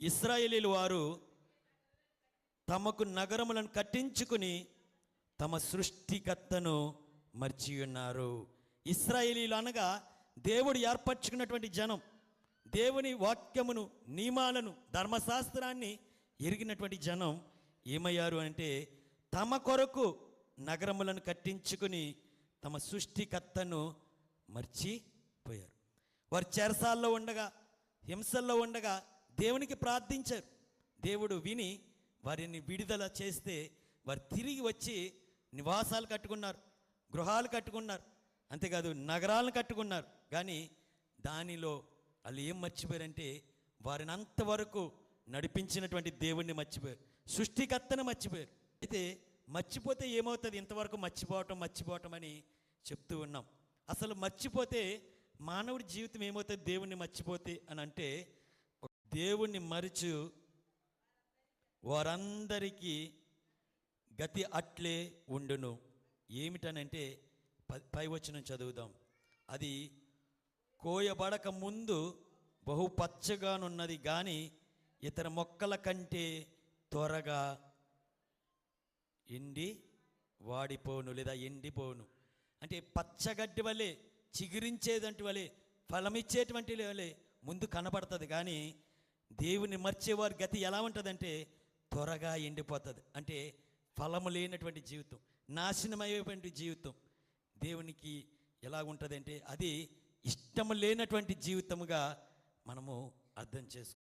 ఇశ్రాయేలీలు వారు తమకు నగరములను కట్టించుకుని తమ సృష్టికర్తను మర్చి ఉన్నారు. ఇశ్రాయేలీలు అనగా దేవుడు ఏర్పరచుకున్నటువంటి జనం, దేవుని వాక్యమును, నియమాలను, ధర్మశాస్త్రాన్ని ఎరిగినటువంటి జనం ఏమయ్యారు అంటే తమ కొరకు నగరములను కట్టించుకుని తమ సృష్టికర్తను మర్చిపోయారు. వారు చెరసాల్లో ఉండగా, హింసల్లో ఉండగా దేవునికి ప్రార్థించారు. దేవుడు విని వారిని విడుదల చేస్తే వారు తిరిగి వచ్చి నివాసాలు కట్టుకున్నారు, గృహాలు కట్టుకున్నారు, అంతేకాదు నగరాలను కట్టుకున్నారు. కానీ దానిలో వాళ్ళు ఏం మర్చిపోయారంటే వారిని అంతవరకు నడిపించినటువంటి దేవుణ్ణి మర్చిపోయారు, సృష్టికర్తను మర్చిపోయారు. అయితే మర్చిపోతే ఏమవుతుంది? ఇంతవరకు మర్చిపోవటం అని చెప్తూ ఉన్నాం. అసలు మర్చిపోతే మానవుడి జీవితం ఏమవుతుంది? దేవుణ్ణి మర్చిపోతే అని అంటే దేవుణ్ణి మరిచు వారందరికీ గతి అట్లే ఉండును. ఏమిటనంటే పై వచనం చదువుదాం. అది కోయబడక ముందు బహు పచ్చగానున్నది కానీ ఇతర మొక్కల కంటే త్వరగా ఎండి వాడిపోను లేదా ఎండిపోను. అంటే పచ్చగడ్డి వలె, చిగురించేదంటి వలె, ఫలమిచ్చేటువంటి వలె ముందు కనబడుతుంది. కానీ దేవుని మర్చేవారి గతి ఎలా ఉంటుందంటే త్వరగా ఎండిపోతుంది. అంటే ఫలము లేనటువంటి జీవితం, నాశనమయ్యేటువంటి జీవితం దేవునికి ఎలా ఉంటుంది అంటే అది ఇష్టము లేనటువంటి జీవితముగా మనము అర్థం చేసుకోవాలి.